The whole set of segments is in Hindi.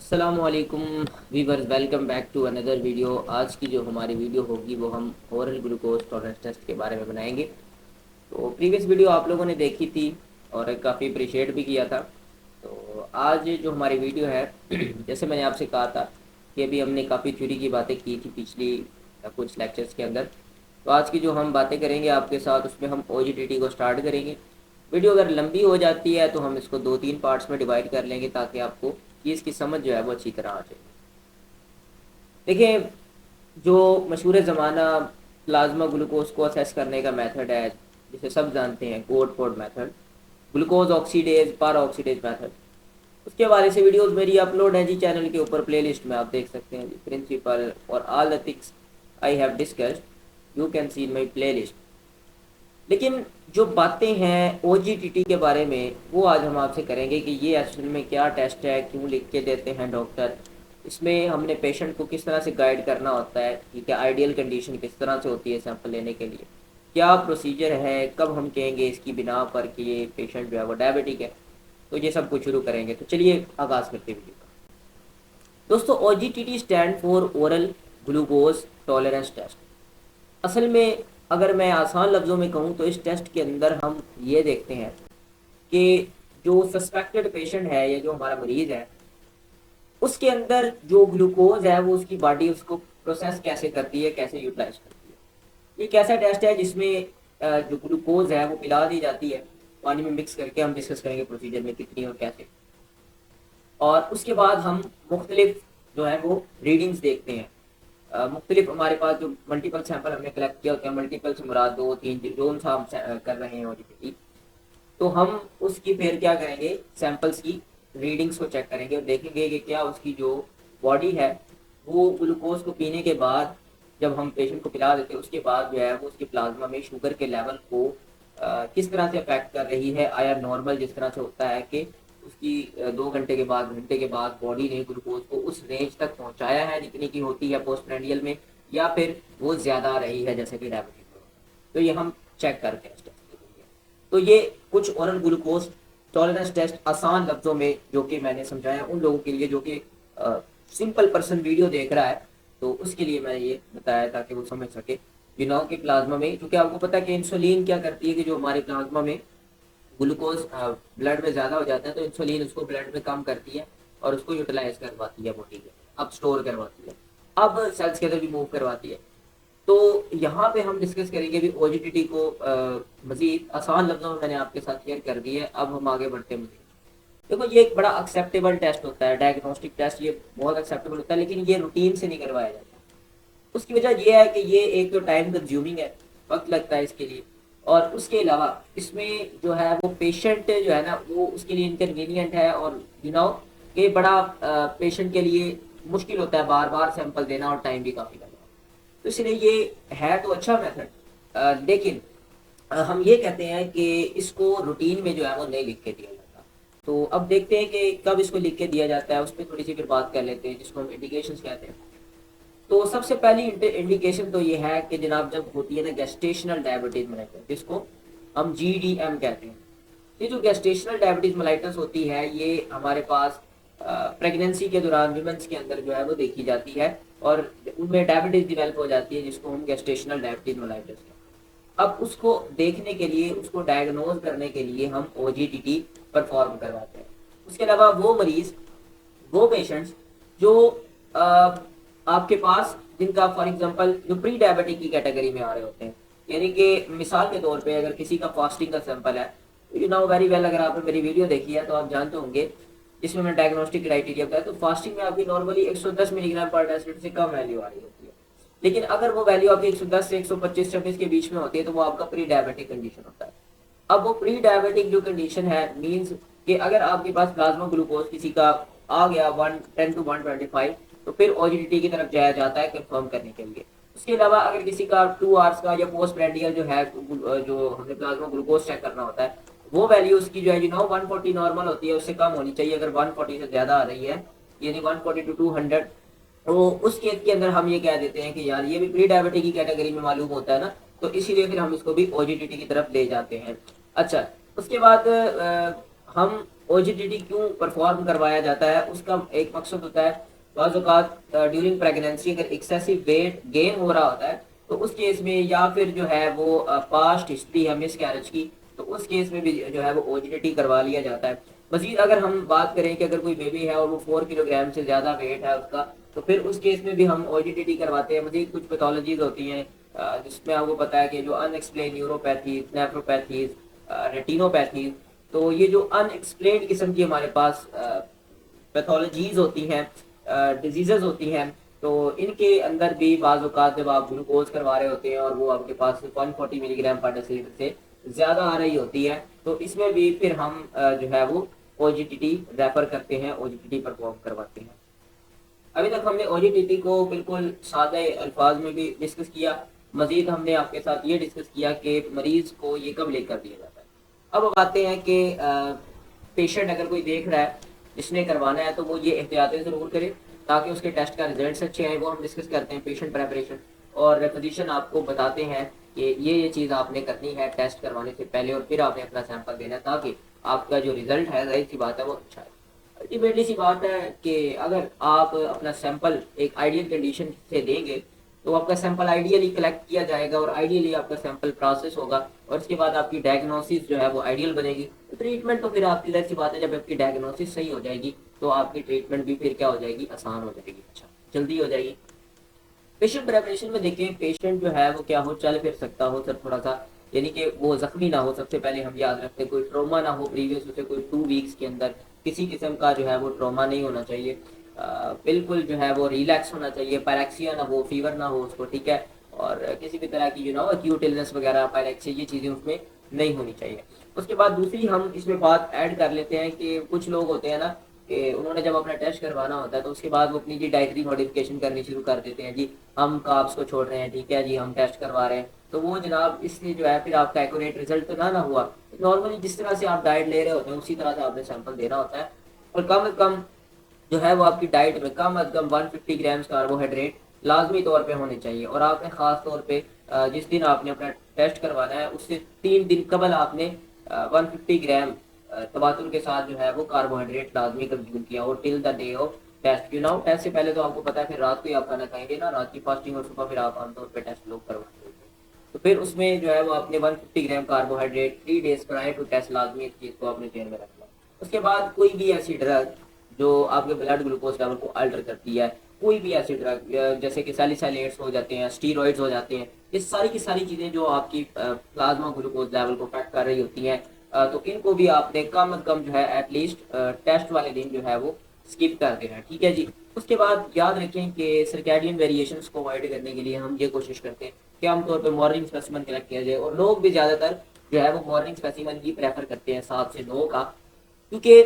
अस्सलामुअलैकुम viewers, welcome back to another video. आज की जो हमारी वीडियो होगी वो हम ओरल ग्लूकोज टॉलरेंस टेस्ट के बारे में बनाएंगे। तो प्रीवियस वीडियो आप लोगों ने देखी थी और काफ़ी अप्रिशिएट भी किया था। तो आज जो हमारी वीडियो है जैसे मैंने आपसे कहा था कि अभी हमने काफ़ी थ्योरी की बातें की थी पिछली कुछ लेक्चर्स के अंदर। तो आज की जो हम बातें करेंगे आपके साथ उसमें हम OGTT को स्टार्ट करेंगे। वीडियो अगर लंबी हो जाती है तो हम इसको 2-3 पार्ट्स में डिवाइड कर लेंगे ताकि आपको चीज़ की समझ जो है वो अच्छी तरह आ जाए। देखिए, जो मशहूर ज़माना प्लाज्मा ग्लूकोज को असेस करने का मेथड है जिसे सब जानते हैं कोड पोड मेथड, ग्लूकोज ऑक्सीडेज पर ऑक्सीडेज मेथड, उसके बारे से वीडियोस मेरी अपलोड हैं जी चैनल के ऊपर प्लेलिस्ट में, आप देख सकते हैं जी। प्रिंसिपल और all the things I have discussed you can see in my play list. लेकिन जो बातें हैं OGTT के बारे में वो आज हम आपसे करेंगे कि ये असल में क्या टेस्ट है, क्यों लिख के देते हैं डॉक्टर, इसमें हमने पेशेंट को किस तरह से गाइड करना होता है, ठीक है, आइडियल कंडीशन किस तरह से होती है सैंपल लेने के लिए, क्या प्रोसीजर है, कब हम कहेंगे इसकी बिना पर कि ये पेशेंट जो है वो डायबिटिक है। तो ये सब कुछ शुरू करेंगे। तो चलिए आगाज़ करते हैं वीडियो का। दोस्तों, OGTT stand for oral glucose tolerance test. असल में अगर मैं आसान लफ्ज़ों में कहूँ तो इस टेस्ट के अंदर हम ये देखते हैं कि जो सस्पेक्टेड पेशेंट है या जो हमारा मरीज़ है उसके अंदर जो ग्लूकोज है वो उसकी बॉडी उसको प्रोसेस कैसे करती है, कैसे यूटिलाइज करती है। ये कैसा टेस्ट है जिसमें जो ग्लूकोज है वो पिला दी जाती है पानी में मिक्स करके। हम डिस्कस करेंगे प्रोसीजर में कितनी और कैसे, और उसके बाद हम मुख्तलिफ जो है वो रीडिंग्स देखते हैं। मुख्तलिफ हमारे पास जो मल्टीपल सैंपल हमने कलेक्ट किया होते हैं, मल्टीपल से मुराद 2-3 जोन सा हम कर रहे हैं OGTT, तो हम उसकी फिर क्या करेंगे, सैंपल्स की रीडिंग्स को चेक करेंगे और देखेंगे कि क्या उसकी जो बॉडी है वो ग्लूकोज को पीने के बाद, जब हम पेशेंट को पिला देते हैं उसके बाद जो है वो उसके प्लाज्मा में शुगर के लेवल को किस तरह से अफेक्ट कर रही है। आया नॉर्मल जिस तरह से होता है कि उसकी 2 घंटे के बाद, घंटे के बाद बॉडी ने ग्लूकोज को उस रेंज तक पहुंचाया है जितनी की होती है पोस्ट प्रेंडियल में, या फिर वो ज़्यादा आ रही है जैसे कि डायबिटीज में। तो ये हम चेक करते हैं इस टेस्ट के लिए। तो ये कुछ ओरल ग्लूकोज टॉलरेंस टेस्ट आसान लफ्ज़ों में जो कि मैंने समझाया उन लोगों के लिए जो कि सिंपल पर्सन वीडियो देख रहा है, तो उसके लिए मैंने ये बताया ताकि वो समझ सके। युनाव के प्लाज्मा में, क्योंकि आपको पता है कि इंसुलिन क्या करती है कि जो हमारे प्लाज्मा में ग्लूकोज ब्लड में ज़्यादा हो जाता है तो इंसुलिन उसको ब्लड में कम करती है और उसको यूटिलाइज करवाती है बॉडी के, अब स्टोर करवाती है, अब सेल्स के अंदर भी मूव करवाती है। तो यहाँ पे हम डिस्कस करेंगे भी OGTT को मजीद आसान लफ्ज़ों में मैंने आपके साथ शेयर कर दी है। अब हम आगे बढ़ते हैं मजीद। देखो, ये एक बड़ा एक्सेप्टेबल टेस्ट होता है, डायग्नोस्टिक टेस्ट, ये बहुत एक्सेप्टेबल होता है, लेकिन ये रूटीन से नहीं करवाया जाता। उसकी वजह ये है कि ये एक तो टाइम कंज्यूमिंग है, वक्त लगता है इसके लिए, और उसके अलावा इसमें जो है वो पेशेंट जो है ना वो उसके लिए इनकन्वीनियंट है, और कि बड़ा पेशेंट के लिए मुश्किल होता है बार बार सैंपल देना और टाइम भी काफ़ी लगता है। तो इसलिए ये है तो अच्छा मेथड, लेकिन हम ये कहते हैं कि इसको रूटीन में जो है वो नहीं लिख के दिया जाता। तो अब देखते हैं कि कब इसको लिख के दिया जाता है, उस पर थोड़ी सी फिर बात कर लेते हैं, जिसको हम इंडिकेशंस कहते हैं। तो सबसे पहली इंडिकेशन तो ये है कि जनाब जब होती है ना गेस्टेशनल डायबिटीज मेलाइटस, जिसको हम GDM कहते हैं। ये जो गेस्टेशनल डायबिटीज मेलाइटस होती है ये हमारे पास प्रेगनेंसी के दौरान विमेंस के अंदर जो है वो देखी जाती है और उनमें डायबिटीज डिवेल्प हो जाती है, जिसको हम गेस्टेशनल डायबिटीज मेलाइटस कहते हैं। अब उसको देखने के लिए, उसको डायग्नोज करने के लिए हम OGTT परफॉर्म करवाते हैं। उसके अलावा वो मरीज, वो पेशेंट्स जो आपके पास, जिनका फॉर एग्जांपल जो प्री डायबिटिक की कैटेगरी में आ रहे होते हैं, यानी कि मिसाल के तौर पे अगर किसी का फास्टिंग का सैंपल है, यू नो वेरी वेल, अगर आपने मेरी वीडियो देखी है तो आप जानते होंगे जिसमें मैं डायग्नोस्टिक क्राइटेरिया बताया, तो फास्टिंग में आपकी नॉर्मली 110 मिलीग्राम पर डेसिलिटर से कम वैल्यू आ रही होती है। लेकिन अगर वो वैल्यू आपकी 110 से 125-26 के बीच में होती है तो वो आपका प्री डायबिटिक कंडीशन होता है। अब वो प्री डायबिटिक जो कंडीशन है मींस कि अगर आपके पास प्लाज्मा ग्लूकोज किसी का आ गया 110 to 125, तो फिर OGTT की तरफ जाया जाता है कंफर्म करने के लिए। उसके अलावा अगर किसी का 2 आवर्स का या पोस्ट प्रेंडियल जो है, जो हमने प्लाज्मा ग्लूकोज चेक करना होता है, वो वैल्यू उसकी जो है 140 नॉर्मल होती है, उससे कम होनी चाहिए। अगर 140 से ज्यादा आ रही है, यानी 140 to 200, तो उस केस के अंदर हम ये कह देते हैं कि यार ये भी प्री डायबिटिक की कैटेगरी में मालूम होता है ना, तो इसीलिए फिर हम इसको भी OGTT की तरफ ले जाते हैं। अच्छा, उसके बाद हम ओजीटीटी क्यों परफॉर्म करवाया जाता है, उसका एक मकसद होता है बाज़ औक़ात ड्यूरिंग प्रेगनेंसी अगर एक्सेसिव वेट गेन हो रहा होता है तो उस केस में, या फिर जो है वो पास्ट हिस्ट्री है मिस कैरेज की, तो उस केस में भी जो है वो ओजीटीटी करवा लिया जाता है। मजीद अगर हम बात करें कि अगर कोई बेबी है और वो 4 किलोग्राम से ज़्यादा वेट है उसका, तो फिर उस केस में भी हम ओजीटीटी करवाते हैं। मजीद कुछ पैथोलॉजीज होती हैं जिसमें आपको पता है कि जो अनएक्सप्लेन न्यूरोपैथीज, नेफ्रोपैथीज, रेटिनोपैथीज, तो ये जो अनएक्सप्लेन किस्म की हमारे पास पैथोलॉजीज होती हैं, डिजीजेज होती हैं, तो इनके अंदर भी बाज़ औक़ात जब आप ग्लूकोज करवा रहे होते हैं और वो आपके पास 140 मिलीग्राम पर डेसीलीटर से ज़्यादा आ रही होती है, तो इसमें भी फिर हम जो है वो ओजीटीटी रेफर करते हैं, ओजीटीटी परफॉर्म करवाते हैं। अभी तक हमने ओजीटीटी को बिल्कुल सादे अल्फाज में भी डिस्कस किया। मजीद हमने आपके साथ ये डिस्कस किया कि मरीज को ये कब लेकर दिया जाता है। अब आते हैं कि पेशेंट अगर कोई देख रहा है जिसने करवाना है तो वो ये एहतियातें ज़रूर करे ताकि उसके टेस्ट का रिजल्ट अच्छे आए। वो हम डिस्कस करते हैं पेशेंट प्रेपरेशन, और फिजिशियन आपको बताते हैं कि ये चीज़ आपने करनी है टेस्ट करवाने से पहले, और फिर आपने अपना सैंपल देना है ताकि आपका जो रिजल्ट है, जाहिर सी बात है, वो अच्छा है। अल्टीमेटली सी बात है कि अगर आप अपना सैंपल एक आइडियल कंडीशन से देंगे तो आपका सैंपल आइडियली कलेक्ट किया जाएगा और आइडियली आपका सैंपल प्रोसेस होगा, और उसके बाद आपकी डायग्नोसिस जो है वो आइडियल बनेगी। तो ट्रीटमेंट तो फिर आपकी जाहिर सी बात है, जब आपकी डायग्नोसिस सही हो जाएगी तो आपकी ट्रीटमेंट भी फिर क्या हो जाएगी, आसान हो जाएगी, अच्छा जल्दी हो जाएगी। पेशेंट प्रेपरेशन में देखें, पेशेंट जो है वो क्या हो, चल फिर सकता हो सर थोड़ा सा, यानी कि वो जख्मी ना हो। सबसे पहले हम याद रखते हैं कोई ट्रॉमा ना हो प्रीवियस उसे, कोई 2 वीक्स के अंदर किसी किस्म का जो है वो ट्रॉमा नहीं होना चाहिए। बिल्कुल जो है वो रिलैक्स होना चाहिए, पायरेक्सिया ना हो, फीवर ना हो उसको, ठीक है, और किसी भी तरह की एक्यूट इलनेस वगैरह, पायरेक्सिया, ये चीज़ें उसमें नहीं होनी चाहिए। उसके बाद दूसरी हम इसमें बात ऐड कर लेते हैं कि कुछ लोग होते हैं ना कि उन्होंने जब अपना टेस्ट करवाना होता है तो उसके बाद वो अपनी जी डाइटरी मॉडिफिकेशन करनी शुरू कर देते हैं। जी हम कार्ब्स को छोड़ रहे हैं, ठीक है जी, हम टेस्ट करवा रहे हैं, तो वो जनाब इसलिए जो है फिर आपका एक्यूरेट रिजल्ट तो ना हुआ। नॉर्मली जिस तरह से आप डाइट ले रहे होते हैं उसी तरह से आपने सैंपल देना होता है, और कम से कम जो है वो आपकी डाइट में कम अज कम 150 ग्राम्स कार्बोहाइड्रेट लाजमी तौर पे होने चाहिए। और आपने ख़ास तौर पे जिस दिन आपने अपना टेस्ट करवाना है उससे 3 दिन कबल आपने 150 ग्राम तबातुल के साथ जो है वो कार्बोहाइड्रेट लाजमी कंज्यूम किया, और till the day of test. Test से पहले तो आपको पता है फिर रात को ही आप खाना खाएंगे ना, रात की फास्टिंग, और सुबह फिर आप आमतौर पर टेस्ट लोग करवाते हैं, तो फिर उसमें जो है वो आपने 150 gram carbohydrate 3 days prior to test लाजमी इस चीज़ को आपने ध्यान में रखना। उसके बाद कोई भी ऐसी ड्रग जो आपके ब्लड ग्लूकोज लेवल को अल्टर करती है, कोई भी ऐसी ड्रग जैसे कि सैलिसाइलेट्स हो जाते हैं, स्टीरॉइड्स हो जाते हैं, ये सारी की सारी चीज़ें जो आपकी प्लाज्मा ग्लूकोज लेवल को अफेक्ट कर रही होती हैं, तो इनको भी आपने कम अज कम जो है एटलीस्ट टेस्ट वाले दिन जो है वो स्किप कर देना है, ठीक है जी। उसके बाद याद रखें कि सर्कैडियन वेरिएशंस को अवॉइड करने के लिए हम ये कोशिश करते हैं कि आमतौर पर मॉर्निंग स्पेसिमेन कलेक्ट किया जाए, और लोग भी ज़्यादातर जो है वो मॉर्निंग स्पेसिमेन ही प्रेफर करते हैं 7 से 9 का, क्योंकि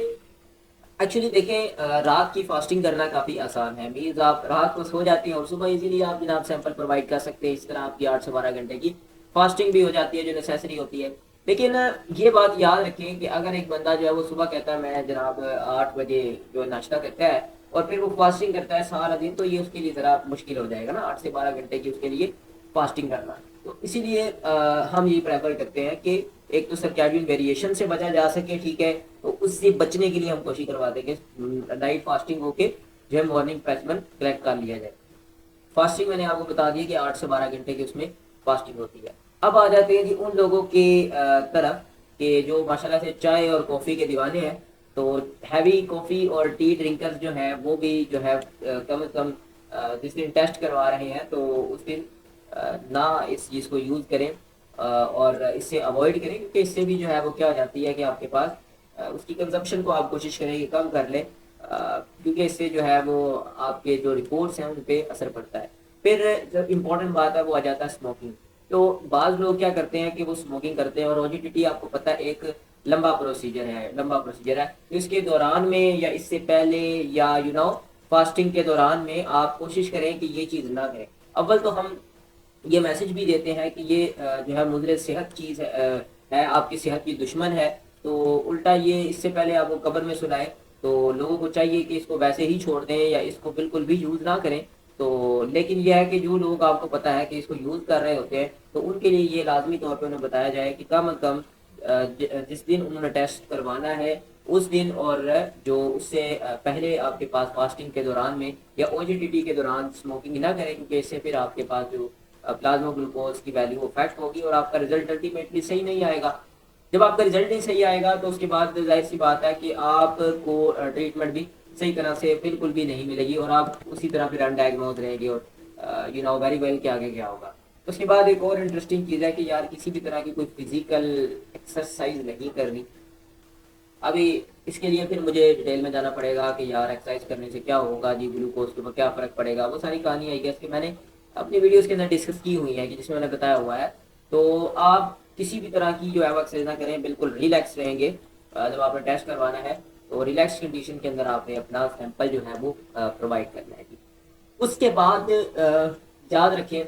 एक्चुअली देखें रात की फास्टिंग करना काफ़ी आसान है। मीन्स आप रात को सो जाती हैं और सुबह इजीली आप जनाब सैंपल प्रोवाइड कर सकते हैं। इस तरह आपकी 8 से 12 घंटे की फास्टिंग भी हो जाती है जो नेसेसरी होती है। लेकिन ये बात याद रखें कि अगर एक बंदा जो है वो सुबह कहता है मैं जनाब 8 बजे जो नाश्ता करता है और फिर वो फास्टिंग करता है सारा दिन, तो ये उसके लिए ज़रा मुश्किल हो जाएगा ना, 8 से 12 घंटे की उसके लिए फास्टिंग करना। तो इसीलिए हम ये प्रेफर करते हैं कि एक तो सर्कैडियन वेरिएशन से बचा जा सके, ठीक है, तो उससे बचने के लिए हम कोशिश करवाते हैं कि नाइट फास्टिंग होके जो है मॉर्निंग स्पेसिमेन कलेक्ट कर लिया जाए। फास्टिंग मैंने आपको बता दिया कि 8 से 12 घंटे की उसमें फास्टिंग होती है। अब आ जाते हैं जी उन लोगों के तरफ के जो माशाल्लाह से चाय और कॉफ़ी के दीवाने हैं। तो हैवी कॉफ़ी और टी ड्रिंकर्स जो है वो भी जो है कम से कम जिस दिन टेस्ट करवा रहे हैं तो उस दिन ना इस चीज़ को यूज़ करें और इससे अवॉइड करें, क्योंकि इससे भी जो है वो क्या हो जाती है कि आपके पास उसकी कंजप्शन को आप कोशिश करें कि कम कर लें, क्योंकि इससे जो है वो आपके जो रिपोर्ट्स हैं उन पर असर पड़ता है। फिर जब इम्पोर्टेंट बात है वो आ जाता है स्मोकिंग। तो बाज़ लोग क्या करते हैं कि वो स्मोकिंग करते हैं, और ओजीटीटी आपको पता है एक लंबा प्रोसीजर है। तो इसके दौरान में या इससे पहले या फास्टिंग के दौरान में आप कोशिश करें कि ये चीज़ ना करें। अव्वल तो हम ये मैसेज भी देते हैं कि ये जो है मुज़र सेहत चीज़ है, आपकी सेहत की दुश्मन है। तो उल्टा ये इससे पहले आप वो कब्र में सुनाएं, तो लोगों को चाहिए कि इसको वैसे ही छोड़ दें या इसको बिल्कुल भी यूज़ ना करें। तो लेकिन यह है कि जो लोग आपको पता है कि इसको यूज़ कर रहे होते हैं तो उनके लिए ये लाजमी तौर पे उन्हें बताया जाए कि कम अज़ कम जिस दिन उन्होंने टेस्ट करवाना है उस दिन और जो उससे पहले आपके पास फास्टिंग के दौरान में या ओजीटीटी के दौरान स्मोकिंग ना करें, क्योंकि इससे फिर आपके पास जो प्लाज्मा ग्लूकोज की वैल्यू अफेक्ट होगी और आपका रिजल्ट अल्टीमेटली सही नहीं आएगा। जब आपका रिजल्ट नहीं सही आएगा तो उसके बाद जाहिर सी बात है कि आपको ट्रीटमेंट भी सही तरह से बिल्कुल भी नहीं मिलेगी और आप उसी तरह फिर अनडायग्नोज रहेंगे और यू नो वेरी वेल कि आगे क्या होगा। उसके बाद एक और इंटरेस्टिंग चीज़ है कि यार किसी भी तरह की कोई फिजिकल एक्सरसाइज नहीं करनी। अभी इसके लिए फिर मुझे डिटेल में जाना पड़ेगा कि यार एक्सरसाइज करने से क्या होगा जी, ग्लूकोज के ऊपर क्या फ़र्क पड़ेगा, वो सारी कहानी आई गेस कि मैंने अपनी वीडियोस के अंदर डिस्कस की हुई है कि जिसमें मैंने बताया हुआ है। तो आप किसी भी तरह की जो है वो एक्सरसाइज ना करें, बिल्कुल रिलैक्स रहेंगे। जब आपने टेस्ट करवाना है तो रिलैक्स कंडीशन के अंदर आपने अपना सैंपल जो है वो प्रोवाइड करना है जी। उसके बाद याद रखें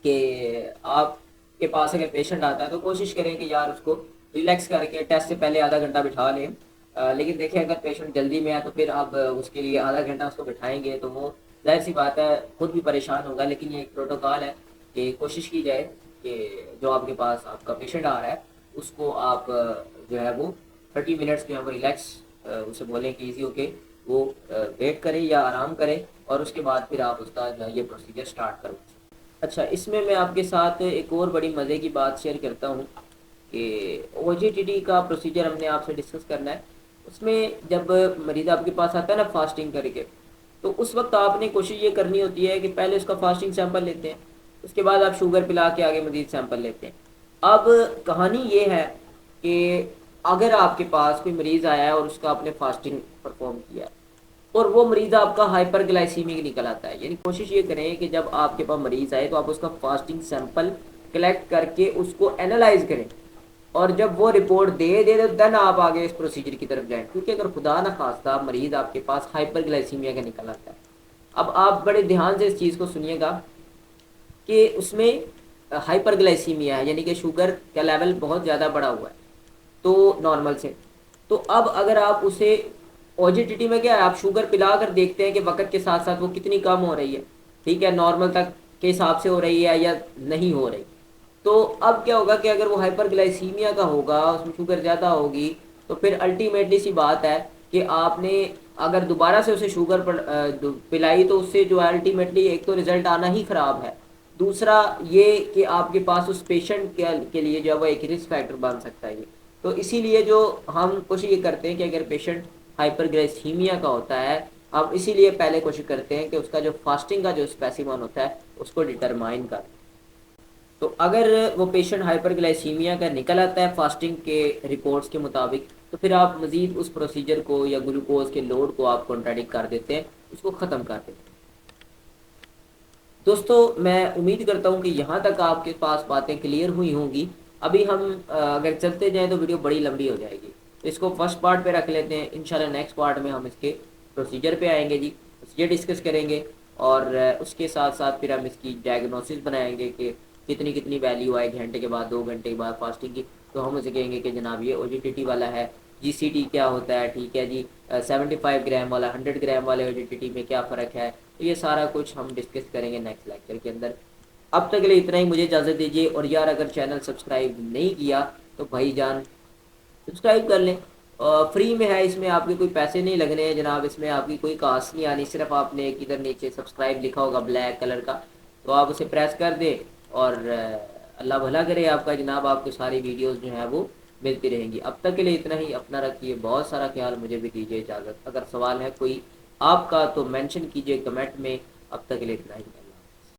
कि आपके पास अगर पेशेंट आता है तो कोशिश करें कि यार उसको रिलैक्स करके टेस्ट से पहले आधा घंटा बिठा लें। लेकिन देखिए अगर पेशेंट जल्दी में है तो फिर आप उसके लिए आधा घंटा उसको बिठाएंगे तो वो जाहिर सी बात है खुद भी परेशान होगा। लेकिन ये एक प्रोटोकॉल है कि कोशिश की जाए कि जो आपके पास आपका पेशेंट आ रहा है उसको आप जो है वो 30 मिनट्स जो है वो रिलैक्स उसे बोलें कि इजी होके वो वेट करे या आराम करे और उसके बाद फिर आप उसका जो है ये प्रोसीजर स्टार्ट करो। अच्छा, इसमें मैं आपके साथ एक और बड़ी मज़े की बात शेयर करता हूँ कि ओजीटीटी का प्रोसीजर हमने आपसे डिस्कस करना है। उसमें जब मरीज़ आपके पास आता है ना फास्टिंग करके, तो उस वक्त आपने कोशिश ये करनी होती है कि पहले उसका फास्टिंग सैंपल लेते हैं, उसके बाद आप शुगर पिला के आगे मजीद सैंपल लेते हैं। अब कहानी ये है कि अगर आपके पास कोई मरीज़ आया है और उसका आपने फास्टिंग परफॉर्म किया है और वो मरीज़ आपका हाइपरग्लाइसीमिक निकल आता है, यानी कोशिश ये करें कि जब आपके पास मरीज़ आए तो आप उसका फास्टिंग सैंपल कलेक्ट करके उसको एनालाइज करें और जब वो रिपोर्ट दे दे तो देन आप आगे इस प्रोसीजर की तरफ जाएं। क्योंकि अगर खुदा ना खास्ता मरीज़ आपके पास हाइपरग्लाइसीमिया का निकल आता है, अब आप बड़े ध्यान से इस चीज़ को सुनिएगा कि उसमें हाइपरग्लाइसीमिया है, यानी कि शुगर का लेवल बहुत ज़्यादा बढ़ा हुआ है तो नॉर्मल से। तो अब अगर आप उसे ओजीटीटी में क्या है, आप शुगर पिला कर देखते हैं कि वक्त के साथ साथ वो कितनी कम हो रही है, ठीक है, नॉर्मल तक के हिसाब से हो रही है या नहीं हो रही। तो अब क्या होगा कि अगर वो हाइपरग्लाइसीमिया का होगा, उसमें शुगर ज़्यादा होगी, तो फिर अल्टीमेटली सी बात है कि आपने अगर दोबारा से उसे शुगर पिलाई तो उससे जो है अल्टीमेटली एक तो रिजल्ट आना ही ख़राब है, दूसरा ये कि आपके पास उस पेशेंट के लिए जो है वो एक रिस्क फैक्टर बन सकता है ये। तो इसीलिए जो हम कोशिश ये करते हैं कि अगर पेशेंट हाइपरग्लाइसीमिया का होता है, आप इसीलिए पहले कोशिश करते हैं कि उसका जो फास्टिंग का जो स्पेसिमन होता है उसको डिटरमाइन कर। तो अगर वो पेशेंट हाइपरग्लाइसीमिया का निकल आता है फास्टिंग के रिपोर्ट्स के मुताबिक, तो फिर आप मज़ीद उस प्रोसीजर को या ग्लूकोज के लोड को आप कॉन्ट्राडिक्ट कर देते हैं, उसको ख़त्म कर देते हैं। दोस्तों, मैं उम्मीद करता हूँ कि यहाँ तक आपके पास बातें क्लियर हुई होंगी। अभी हम अगर चलते जाएँ तो वीडियो बड़ी लंबी हो जाएगी, तो इसको फर्स्ट पार्ट पे रख लेते हैं। इंशाल्लाह नेक्स्ट पार्ट में हम इसके प्रोसीजर पे आएंगे जी, प्रोसीजर डिस्कस करेंगे और उसके साथ साथ फिर हम इसकी डायग्नोसिस बनाएंगे कि कितनी कितनी वैल्यू आए घंटे के बाद, 2 घंटे के बाद फास्टिंग की। तो हम उसे कहेंगे कि जनाब ये ओजीटीटी वाला है, जीसीटी क्या होता है, ठीक है जी, 75 ग्राम वाला 100 ग्राम वाले ओजीटीटी में क्या फ़र्क है। तो ये सारा कुछ हम डिस्कस करेंगे नेक्स्ट लेक्चर के अंदर। अब तक के लिए इतना ही, मुझे इजाज़त दीजिए। और यार अगर चैनल सब्सक्राइब नहीं किया तो भाई जान सब्सक्राइब कर लें, फ्री में है, इसमें आपके कोई पैसे नहीं लगने हैं जनाब, इसमें आपकी कोई कास्ट नहीं आनी। सिर्फ आपने एक इधर नीचे सब्सक्राइब लिखा होगा ब्लैक कलर का, तो आप उसे प्रेस कर दें और अल्लाह भला करे आपका जनाब, आपको सारी वीडियोस जो है वो मिलती रहेंगी। अब तक के लिए इतना ही, अपना रखिए बहुत सारा ख्याल, मुझे भी दीजिए इजाज़त। अगर सवाल है कोई आपका तो मेंशन कीजिए कमेंट में। अब तक के लिए इतना ही।